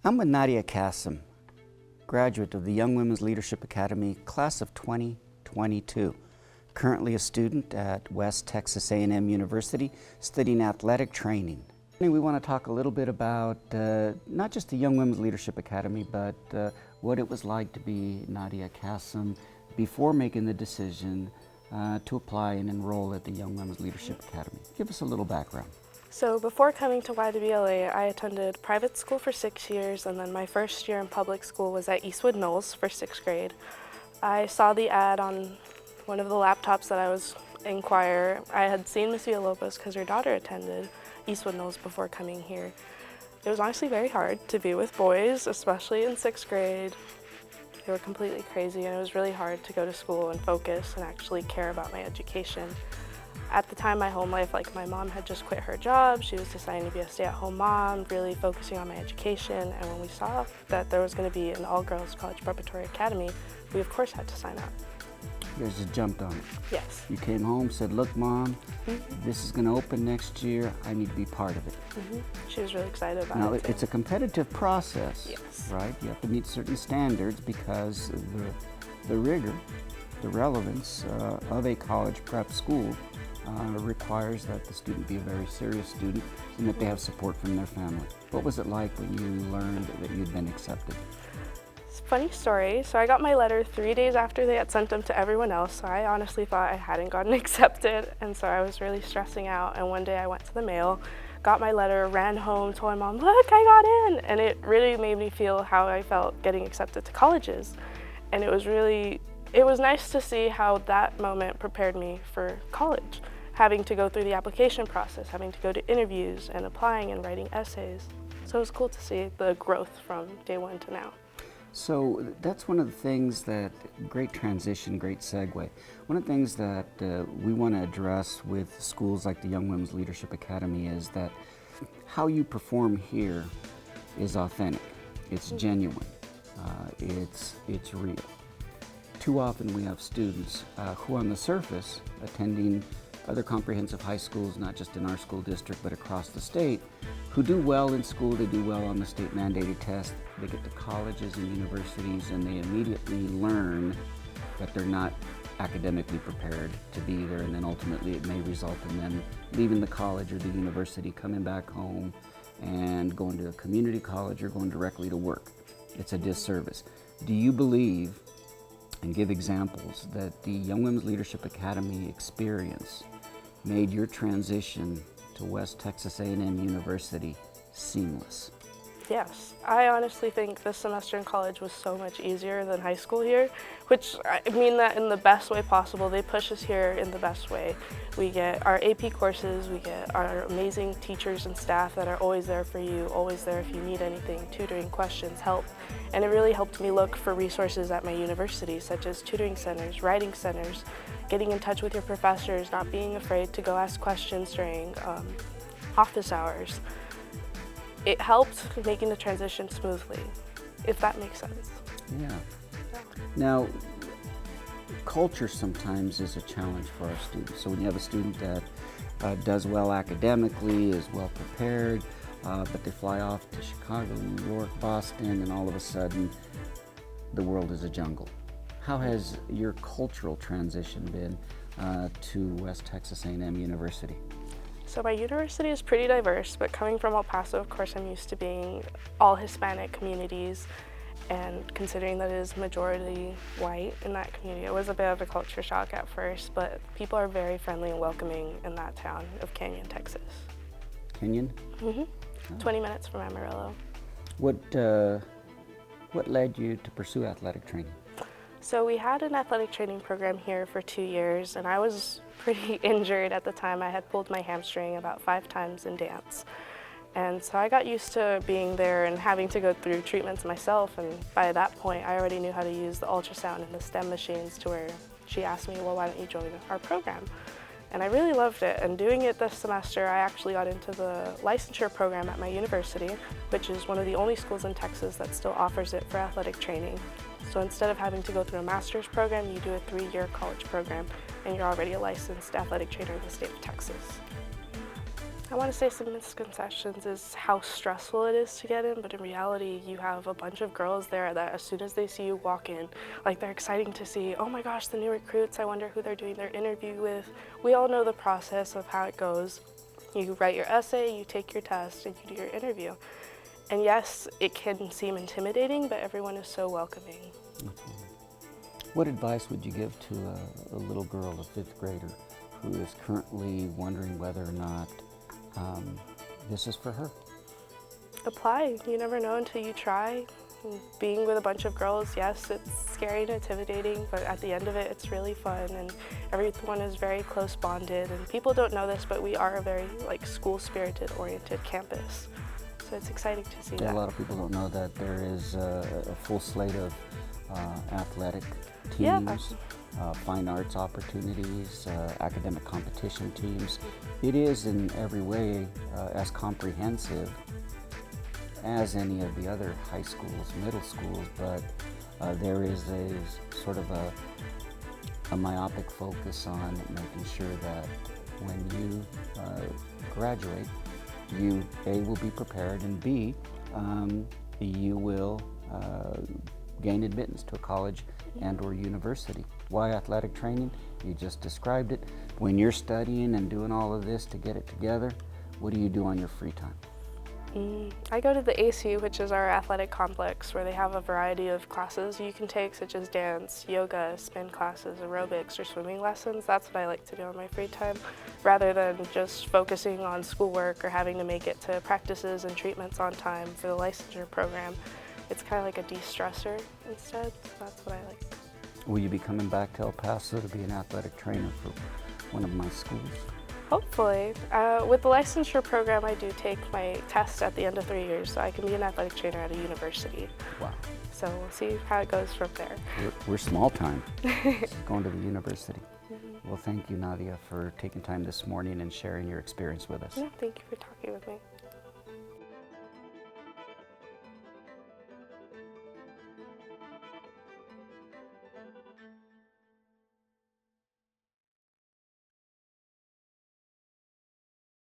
I'm with Nadia Kassem, graduate of the Young Women's Leadership Academy, class of 2022. Currently a student at West Texas A&M University, studying athletic training. We want to talk a little bit about not just the Young Women's Leadership Academy, but what it was like to be Nadia Kassem before making the decision to apply and enroll at the Young Women's Leadership Academy. Give us a little background. So before coming to YWLA, I attended private school for 6 years, and then my first year in public school was at Eastwood Knowles for 6th grade. I saw the ad on one of the laptops that I was in choir. I had seen Miss Villalobos because her daughter attended Eastwood Knowles before coming here. It was honestly very hard to be with boys, especially in 6th grade. They were completely crazy, and it was really hard to go to school and focus and actually care about my education. At the time, my home life, my mom had just quit her job. She was deciding to be a stay-at-home mom, really focusing on my education. And when we saw that there was going to be an all-girls college preparatory academy, we of course had to sign up. You guys just jumped on it. Yes. You came home, said, look, Mom, this is going to open next year. I need to be part of it. She was really excited about Now, it. it's a competitive process, Yes. right? You have to meet certain standards because the rigor, the relevance of a college prep school requires that the student be a very serious student and that they have support from their family. What was it like when you learned that you'd been accepted? It's a funny story. So I got my letter 3 days after they had sent them to everyone else. So I honestly thought I hadn't gotten accepted, and so I was really stressing out. And one day I went to the mail, got my letter, ran home, told my mom, look, I got in! And it really made me feel how I felt getting accepted to colleges. And it was nice to see how that moment prepared me for college. Having to go through the application process, having to go to interviews and applying and writing essays. So it was cool to see the growth from day one to now. So that's one of the things that, great transition, great segue. One of the things that we want to address with schools like the Young Women's Leadership Academy is that how you perform here is authentic, it's genuine, it's real. Too often we have students who on the surface attending other comprehensive high schools, not just in our school district, but across the state, who do well in school, they do well on the state mandated test, they get to colleges and universities and they immediately learn that they're not academically prepared to be there, and then ultimately it may result in them leaving the college or the university, coming back home and going to a community college or going directly to work. It's a disservice. Do you believe, and give examples, that the Young Women's Leadership Academy experience made your transition to West Texas A&M University seamless? Yes, I honestly think this semester in college was so much easier than high school here, which I mean that in the best way possible. They push us here in the best way. We get our AP courses, we get our amazing teachers and staff that are always there for you, always there if you need anything, tutoring, questions, help. And it really helped me look for resources at my university, such as tutoring centers, writing centers, getting in touch with your professors, not being afraid to go ask questions during office hours. It helped making the transition smoothly, if that makes sense. Yeah. Now, culture sometimes is a challenge for our students. So when you have a student that does well academically, is well prepared, but they fly off to Chicago, New York, Boston, and all of a sudden the world is a jungle. How has your cultural transition been to West Texas A&M University? So my university is pretty diverse, but coming from El Paso, of course, I'm used to being all Hispanic communities, and considering that it is majority white in that community, it was a bit of a culture shock at first, but people are very friendly and welcoming in that town of Canyon, Texas. Kenyon? Oh. 20 minutes from Amarillo. What led you to pursue athletic training? So we had an athletic training program here for 2 years, and I was pretty injured at the time. I had pulled my hamstring about 5 times in dance. And so I got used to being there and having to go through treatments myself, and by that point I already knew how to use the ultrasound and the STEM machines, to where she asked me, well, why don't you join our program? And I really loved it, and doing it this semester I actually got into the licensure program at my university, which is one of the only schools in Texas that still offers it for athletic training. So instead of having to go through a master's program, you do a 3-year college program, and you're already a licensed athletic trainer in the state of Texas. I want to say some misconceptions is how stressful it is to get in, but in reality, you have a bunch of girls there that as soon as they see you walk in, like they're exciting to see, oh my gosh, the new recruits, I wonder who they're doing their interview with. We all know the process of how it goes. You write your essay, you take your test, and you do your interview. And yes, it can seem intimidating, but everyone is so welcoming. What advice would you give to a little girl, a fifth grader, who is currently wondering whether or not this is for her? Apply. You never know until you try. Being with a bunch of girls, yes, it's scary and intimidating, but at the end of it, it's really fun, and everyone is very close bonded. And people don't know this, but we are a very school-spirited oriented campus. So it's exciting to see that. A lot of people don't know that there is a full slate of athletic teams, fine arts opportunities, academic competition teams. It is in every way as comprehensive as any of the other high schools, middle schools, but there is a sort of a myopic focus on making sure that when you graduate, you A, will be prepared, and B, you will gain admittance to a college and or university. Why athletic training? You just described it. When you're studying and doing all of this to get it together, what do you do on your free time? I go to the ACU, which is our athletic complex, where they have a variety of classes you can take, such as dance, yoga, spin classes, aerobics, or swimming lessons. That's what I like to do on my free time, rather than just focusing on schoolwork or having to make it to practices and treatments on time for the licensure program. It's kind of like a de-stressor instead, so that's what I like. Will you be coming back to El Paso to be an athletic trainer for one of my schools? Hopefully. With the licensure program, I do take my test at the end of 3 years, so I can be an athletic trainer at a university. Wow. So we'll see how it goes from there. We're small time, going to the university. Well, thank you, Nadia, for taking time this morning and sharing your experience with us. No, thank you for talking with me.